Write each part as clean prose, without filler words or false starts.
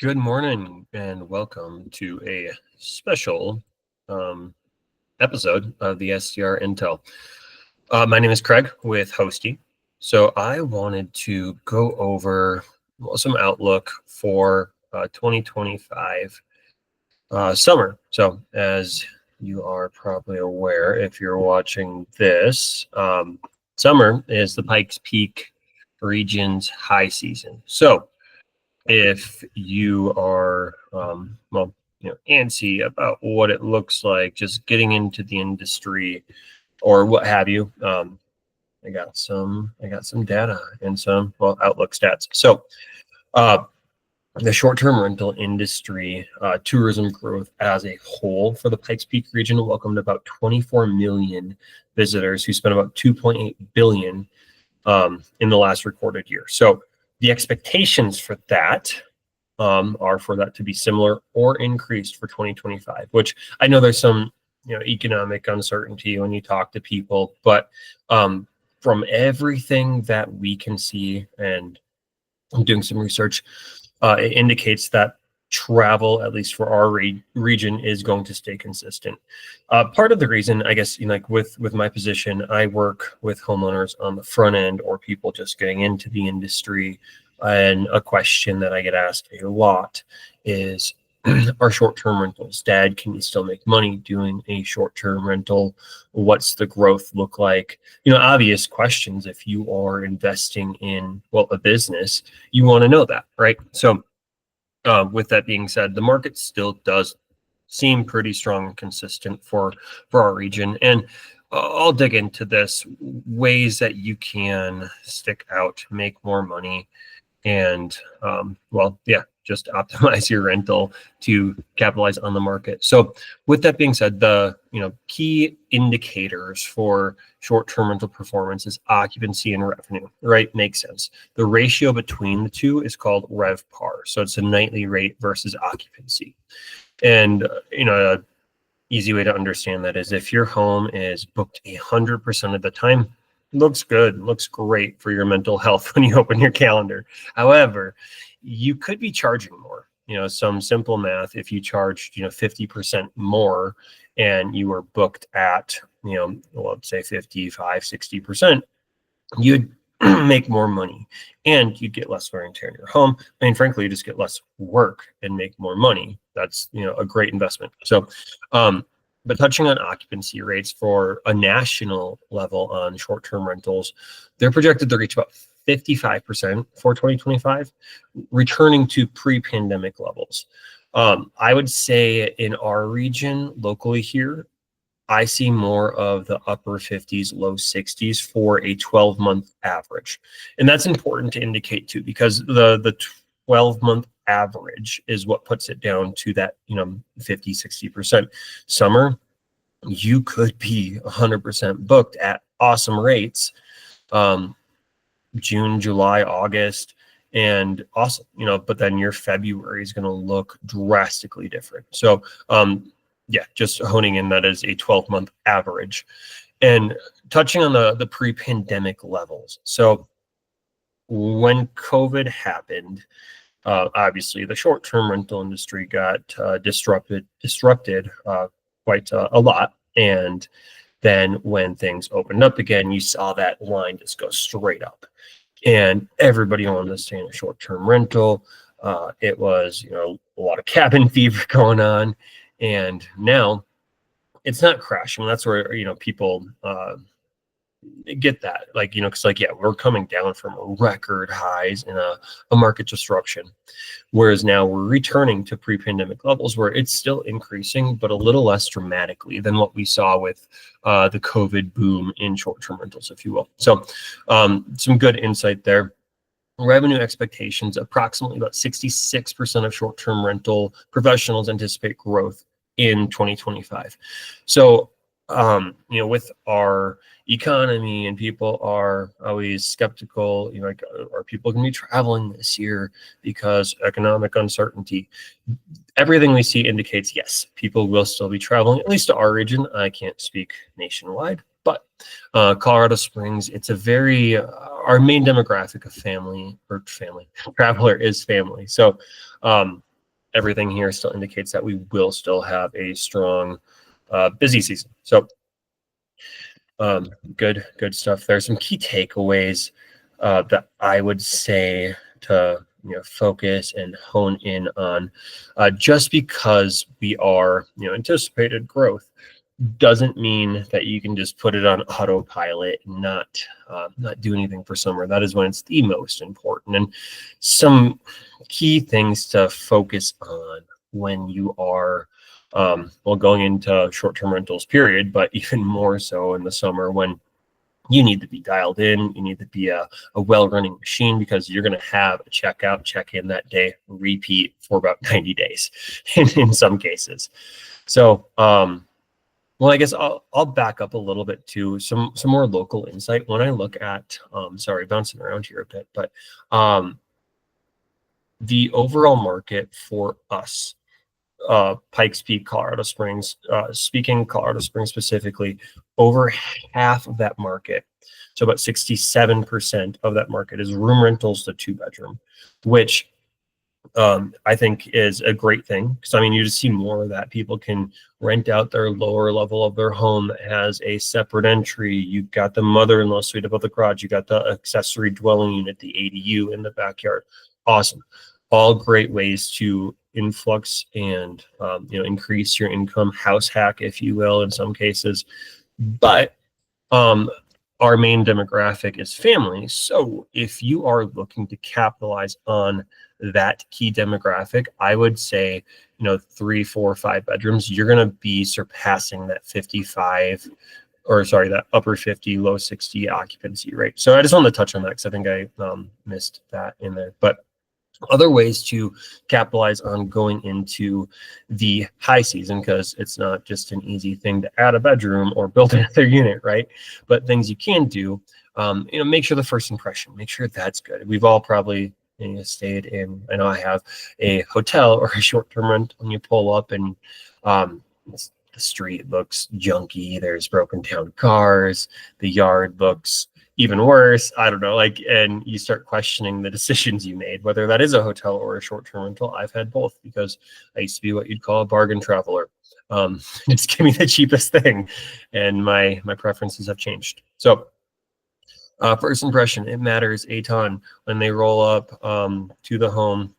Good morning and welcome to a special episode of the SDR Intel. My name is Craig with Hoste. So I wanted to go over some outlook for 2025 summer. So as you are probably aware, if you're watching this, summer is the Pikes Peak region's high season. So if you are antsy about what it looks like just getting into the industry or what have you, I got some data and some outlook stats. So the short-term rental industry, tourism growth as a whole for the Pikes Peak region welcomed about 24 million visitors who spent about 2.8 billion in the last recorded year. So the expectations for that are for that to be similar or increased for 2025, which I know there's some economic uncertainty when you talk to people, but from everything that we can see, and I'm doing some research, it indicates that travel, at least for our region, is going to stay consistent. Part of the reason, I guess, like with my position, I work with homeowners on the front end or people just getting into the industry. And a question that I get asked a lot is, are short-term rentals dead? Can you still make money doing a short-term rental? What's the growth look like? Obvious questions. If you are investing in, a business, you want to know that, right? So with that being said, the market still does seem pretty strong and consistent for our region. And I'll dig into this, ways that you can stick out, make more money, and just optimize your rental to capitalize on the market. So with that being said, the key indicators for short-term rental performance is occupancy and revenue, right? Makes sense. The ratio between the two is called RevPAR. So it's a nightly rate versus occupancy. And a easy way to understand that is if your home is booked 100% of the time, looks good, looks great for your mental health when you open your calendar. However, you could be charging more. Some simple math, if you charged 50% more and you were booked at let's say 55, 60%, you'd make more money and you'd get less wear and tear in your home. I mean, frankly, you just get less work and make more money. That's a great investment. So but touching on occupancy rates for a national level on short-term rentals, they're projected to reach about 55% for 2025, returning to pre-pandemic levels. I would say in our region, locally here, I see more of the upper 50s, low 60s for a 12-month average. And that's important to indicate too, because the 12-month average is what puts it down to that 50, 60%. Summer, you could be 100% booked at awesome rates, June, July, August, and awesome, but then your February is going to look drastically different. So just honing in, that is a 12-month average. And touching on the pre-pandemic levels. So when COVID happened, obviously the short-term rental industry got disrupted quite a lot. And then when things opened up again, you saw that line just go straight up. And everybody wanted to stay in a short-term rental. It was, a lot of cabin fever going on. And now it's not crashing. That's where, people get that, because we're coming down from record highs in a market disruption, whereas now we're returning to pre-pandemic levels where it's still increasing, but a little less dramatically than what we saw with the COVID boom in short-term rentals, if you will. So some good insight there. Revenue expectations, approximately about 66% of short-term rental professionals anticipate growth in 2025. So with our economy, and people are always skeptical, are people going to be traveling this year because economic uncertainty? Everything we see indicates yes, people will still be traveling, at least to our region. I can't speak nationwide, but Colorado Springs, it's a very our main demographic of family traveler is family. So everything here still indicates that we will still have a strong busy season. So good stuff. There's some key takeaways that I would say to focus and hone in on. Just because we are anticipated growth doesn't mean that you can just put it on autopilot and not do anything for summer. That is when it's the most important. And some key things to focus on when you are going into short-term rentals period, but even more so in the summer when you need to be dialed in, you need to be a well-running machine, because you're going to have a checkout, check-in that day, repeat for about 90 days in some cases. So, well, I guess I'll back up a little bit to some more local insight. When I look at, sorry, bouncing around here a bit, but the overall market for us, Pikes Peak, Colorado Springs, speaking Colorado Springs specifically, over half of that market, so about 67% of that market, is room rentals to 2-bedroom, which I think is a great thing, because I mean, you just see more of that. People can rent out their lower level of their home that has a separate entry. You've got the mother-in-law suite above the garage. You got the accessory dwelling unit, the ADU in the backyard. Awesome. All great ways to influx and increase your income, house hack, if you will, in some cases. But our main demographic is family. So if you are looking to capitalize on that key demographic, I would say, 3, 4, 5 bedrooms, you're going to be surpassing that 55, or sorry, that upper 50, low 60 occupancy rate. So I just wanted to touch on that, because I think I missed that in there. But other ways to capitalize on going into the high season, because it's not just an easy thing to add a bedroom or build another unit, right? But things you can do, make sure the first impression, make sure that's good. We've all probably stayed in, I know I have, a hotel or a short-term rent, when you pull up and the street looks junky, there's broken down cars, the yard looks even worse, I don't know, and you start questioning the decisions you made, whether that is a hotel or a short-term rental. I've had both, because I used to be what you'd call a bargain traveler. Just give me the cheapest thing, and my preferences have changed. So first impression, it matters a ton. When they roll up to the home,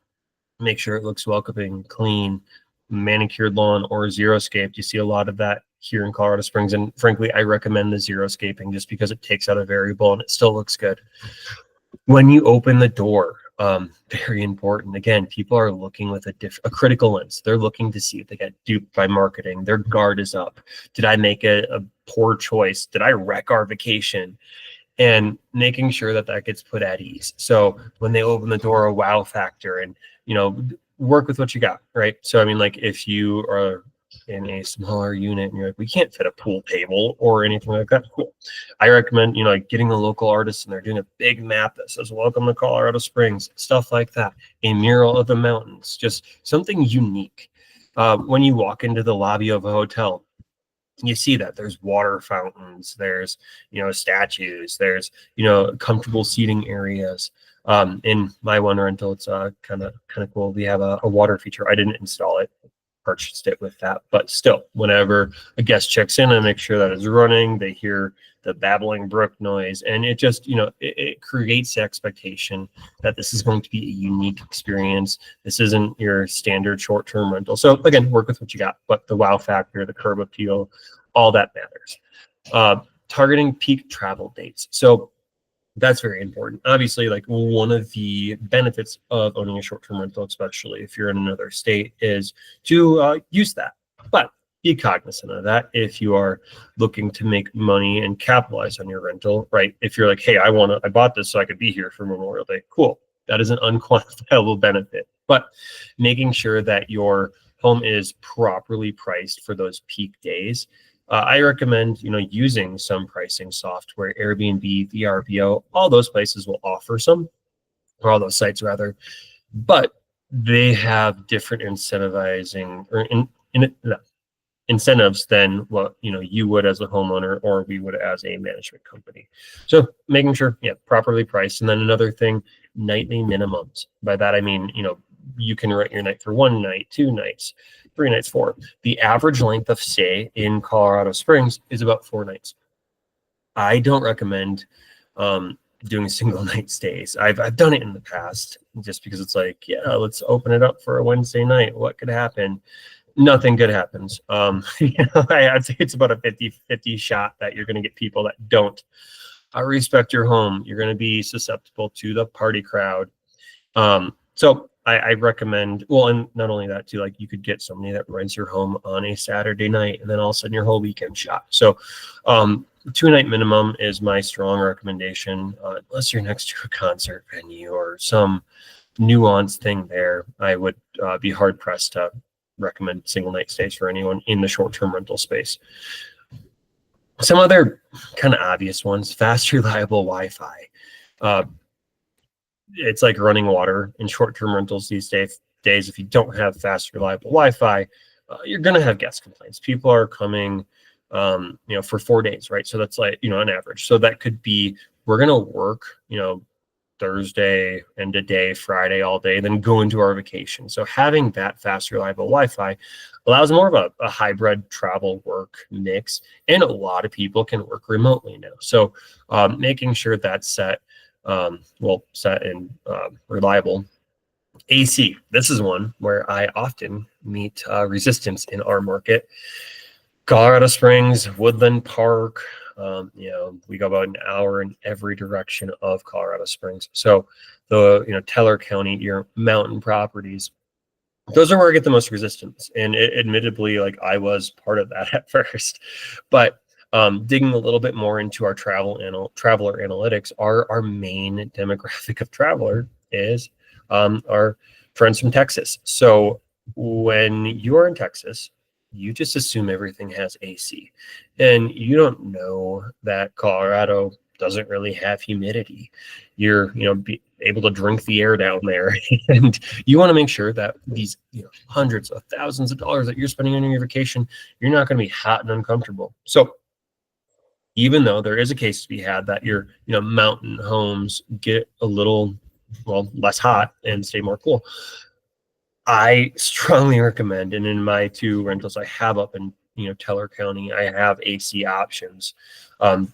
make sure it looks welcoming, clean, manicured lawn, or xeriscaped. You see a lot of that here in Colorado Springs, and frankly, I recommend the xeriscaping just because it takes out a variable and it still looks good. When you open the door, very important. Again, people are looking with a critical lens. They're looking to see if they get duped by marketing. Their guard is up. Did I make a poor choice? Did I wreck our vacation? And making sure that gets put at ease. So when they open the door, a wow factor, and work with what you got, right? So I mean, if you are in a smaller unit and you're like, we can't fit a pool table or anything like that, cool. I recommend getting a local artist, and they're doing a big map that says welcome to Colorado Springs, stuff like that, a mural of the mountains, just something unique. When you walk into the lobby of a hotel, you see that there's water fountains, there's statues, there's comfortable seating areas. In my one rental, it's kind of cool. We have a water feature. I didn't install it, purchased it with that, but still, whenever a guest checks in, I make sure that it's running. They hear the babbling brook noise, and it just it creates the expectation that this is going to be a unique experience. This isn't your standard short-term rental. So again, work with what you got, but the wow factor, the curb appeal, all that matters. Targeting peak travel dates. So that's very important. Obviously, one of the benefits of owning a short-term rental, especially if you're in another state, is to use that. But be cognizant of that if you are looking to make money and capitalize on your rental, right? If you're like, hey, I bought this so I could be here for Memorial Day. Cool. That is an unquantifiable benefit. But making sure that your home is properly priced for those peak days. I recommend, using some pricing software, Airbnb, VRBO, all those places will offer some, or all those sites rather, but they have different incentivizing or incentives than what you would as a homeowner, or we would as a management company. So making sure, properly priced. And then another thing, nightly minimums. By that I mean, you can rent your night for 1 night, 2 nights, 3 nights, 4. The average length of stay in Colorado Springs is about 4 nights. I don't recommend doing single night stays. I've done it in the past just because it's like, yeah, let's open it up for a Wednesday night. What could happen? Nothing good happens. I'd say it's about a 50-50 shot that you're going to get people that don't respect your home. You're going to be susceptible to the party crowd. So I recommend, well, and not only that too, like you could get somebody that rents your home on a Saturday night and then all of a sudden your whole weekend shot. So 2-night minimum is my strong recommendation, unless you're next to a concert venue or some nuanced thing there. I would be hard pressed to recommend single night stays for anyone in the short-term rental space. Some other kind of obvious ones: fast, reliable Wi-Fi. It's like running water in short-term rentals these days. If you don't have fast, reliable Wi-Fi, you're going to have guest complaints. People are coming, for 4 days, right? So that's like, on average. So that could be, we're going to work, Thursday and a day, Friday all day, then go into our vacation. So having that fast, reliable Wi-Fi allows more of a hybrid travel work mix, and a lot of people can work remotely now. So making sure that's set and reliable. AC, this is one where I often meet resistance in our market. Colorado Springs, Woodland Park, we go about an hour in every direction of Colorado Springs. So the, Teller County, your mountain properties, those are where I get the most resistance. And admittedly, like I was part of that at first, but digging a little bit more into our traveler analytics, our main demographic of traveler is our friends from Texas. So when you are in Texas, you just assume everything has AC, and you don't know that Colorado doesn't really have humidity. You're, be able to drink the air down there, and you want to make sure that these, hundreds of thousands of dollars that you're spending on your vacation, you're not going to be hot and uncomfortable. So even though there is a case to be had that your, mountain homes get a little, less hot and stay more cool, I strongly recommend, and in my 2 rentals I have up in, Teller County, I have AC options,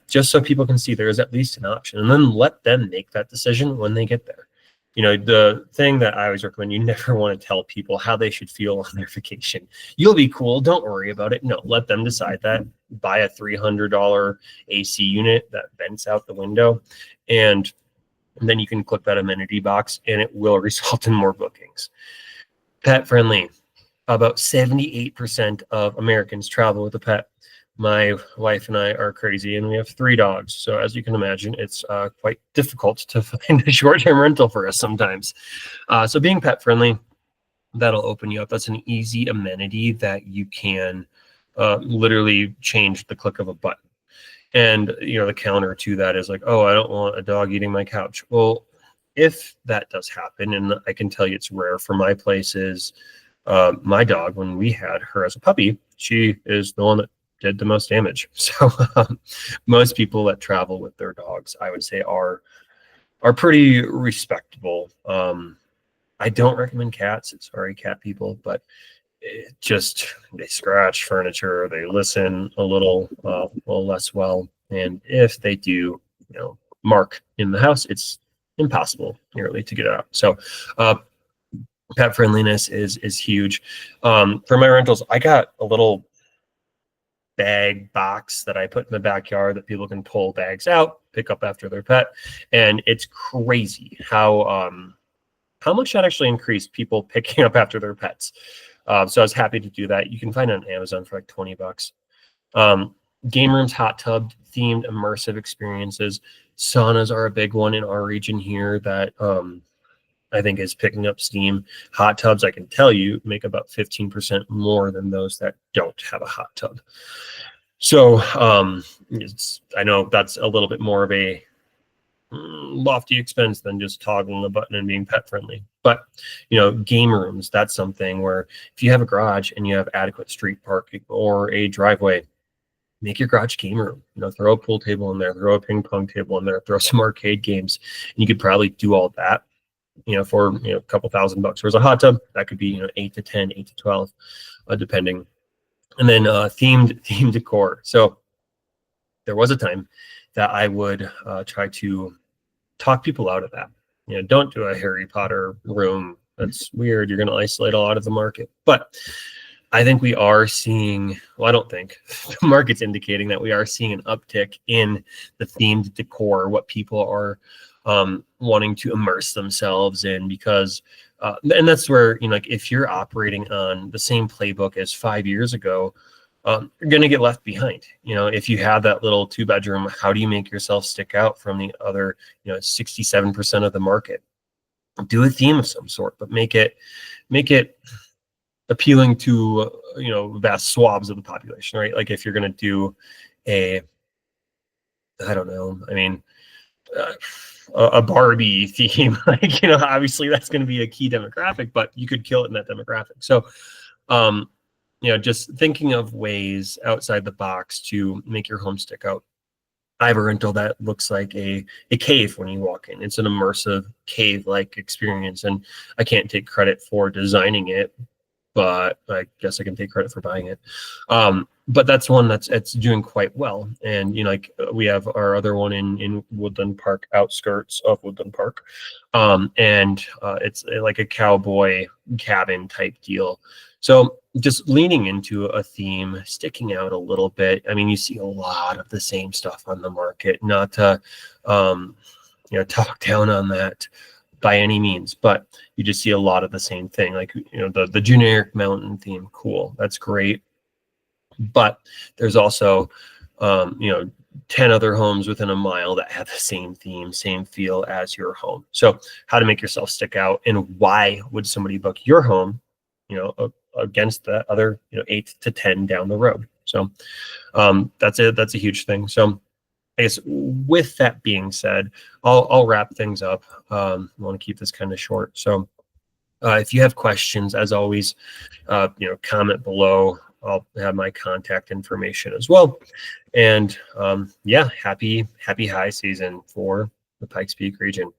just so people can see there is at least an option, and then let them make that decision when they get there. The thing that I always recommend, you never want to tell people how they should feel on their vacation. You'll be cool. Don't worry about it. No, let them decide that. Buy a $300 AC unit that vents out the window, and then you can click that amenity box, and it will result in more bookings. Pet friendly. About 78% of Americans travel with a pet. My wife and I are crazy, and we have 3 dogs. So as you can imagine, it's quite difficult to find a short-term rental for us sometimes. So being pet friendly, that'll open you up. That's an easy amenity that you can literally change the click of a button. And, the counter to that is like, oh, I don't want a dog eating my couch. Well, if that does happen, and I can tell you it's rare for my places, my dog, when we had her as a puppy, she is the one that did the most damage. So most people that travel with their dogs, I would say, are pretty respectable. I don't recommend cats. Sorry, cat people, but they scratch furniture, they listen a little less well, and if they do, mark in the house, it's impossible nearly to get out. So pet friendliness is huge. For my rentals, I got a little bag box that I put in the backyard that people can pull bags out, pick up after their pet, and it's crazy how much that actually increased people picking up after their pets. So I was happy to do that. You can find it on Amazon for like $20. Game rooms, hot tub themed immersive experiences. Saunas are a big one in our region here that I think is picking up steam. Hot tubs, I can tell you, make about 15% more than those that don't have a hot tub. So I know that's a little bit more of a lofty expense than just toggling a button and being pet friendly. But game rooms, that's something where if you have a garage and you have adequate street parking or a driveway, make your garage game room. Throw a pool table in there, throw a ping pong table in there, throw some arcade games, and you could probably do all that for, a couple $1,000. Whereas a hot tub, that could be, 8 to 10, 8 to 12, depending. And then themed decor. So there was a time that I would try to talk people out of that. Don't do a Harry Potter room. That's weird. You're going to isolate a lot of the market. But I think we are seeing, well, I don't think the market's indicating that we are seeing an uptick in the themed decor, what people are wanting to immerse themselves in, because, and that's where, like if you're operating on the same playbook as 5 years ago, you're going to get left behind. If you have that little 2-bedroom, how do you make yourself stick out from the other, 67% of the market? Do a theme of some sort, but make it appealing to, vast swaths of the population, right? Like if you're going to do I don't know, I mean, a Barbie theme, like, obviously that's going to be a key demographic, but you could kill it in that demographic. So, just thinking of ways outside the box to make your home stick out. I have a rental that looks like a cave when you walk in. It's an immersive cave-like experience, and I can't take credit for designing it, but I guess I can take credit for buying it. But that's one it's doing quite well. And like we have our other one in Woodland Park, outskirts of Woodland Park, and it's like a cowboy cabin type deal. So just leaning into a theme, sticking out a little bit. I mean, you see a lot of the same stuff on the market. Not to talk down on that by any means, but you just see a lot of the same thing. Like, the generic mountain theme, cool, that's great. But there's also 10 other homes within a mile that have the same theme, same feel as your home. So how to make yourself stick out, and why would somebody book your home, against the other, 8 to 10 down the road. So that's a huge thing. So I guess with that being said, I'll wrap things up. I want to keep this kind of short. So if you have questions, as always, comment below. I'll have my contact information as well. And happy high season for the Pikes Peak region.